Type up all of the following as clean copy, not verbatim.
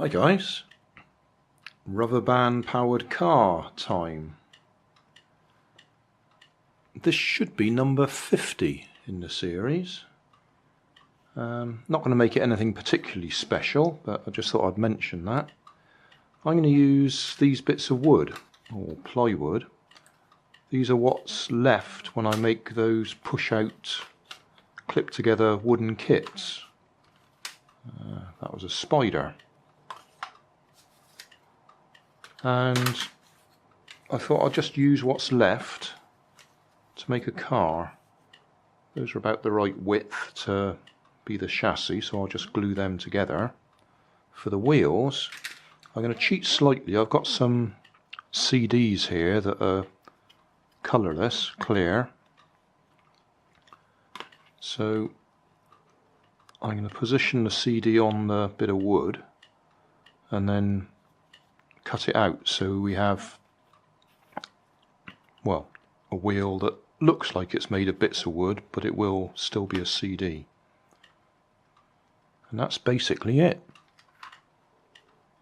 Hi guys, rubber band powered car time. This should be number 50 in the series. Not going to make it anything particularly special, but I just thought I'd mention that. I'm going to use these bits of wood, or plywood. These are what's left when I make those push out, clip together wooden kits. That was a spider. And I thought I'd just use what's left to make a car. Those are about the right width to be the chassis, so I'll just glue them together. For the wheels, I'm going to cheat slightly. I've got some CDs here that are colourless, clear. So I'm going to position the CD on the bit of wood and then cut it out so we have, well, a wheel that looks like it's made of bits of wood, but it will still be a CD. And that's basically it.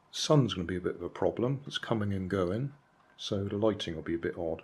Sun's going to be a bit of a problem. It's coming and going, so the lighting will be a bit odd.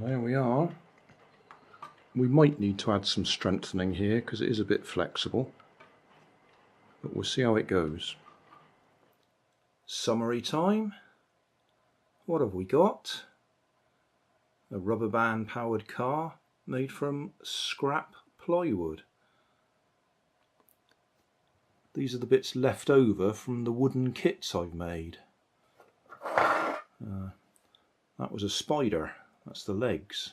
There we are. We might need to add some strengthening here because it is a bit flexible, but we'll see how it goes. Summary time. What have we got? A rubber band powered car made from scrap plywood. These are the bits left over from the wooden kits I've made. That was a spider, that's the legs.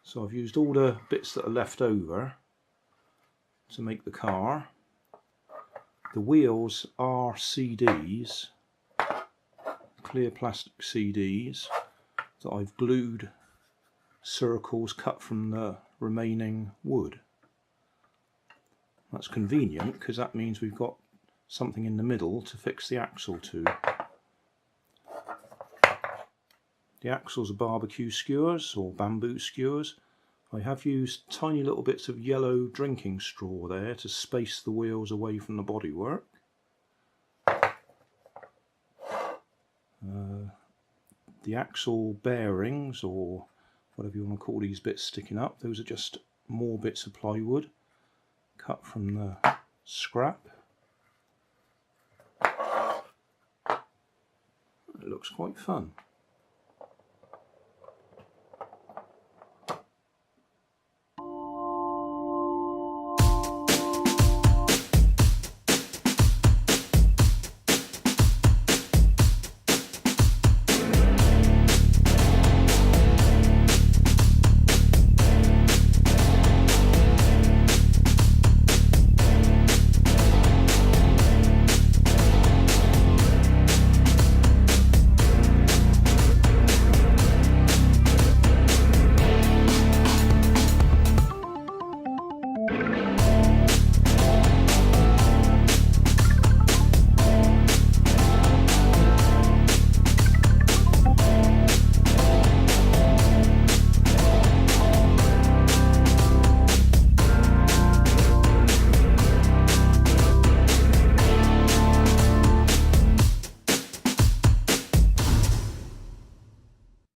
So I've used all the bits that are left over to make the car. The wheels are CDs, clear plastic CDs, that I've glued circles cut from the remaining wood. That's convenient because that means we've got something in the middle to fix the axle to. The axles are barbecue skewers or bamboo skewers. I have used tiny little bits of yellow drinking straw there to space the wheels away from the bodywork. The axle bearings, or whatever you want to call these bits sticking up, those are just more bits of plywood cut from the scrap. It looks quite fun.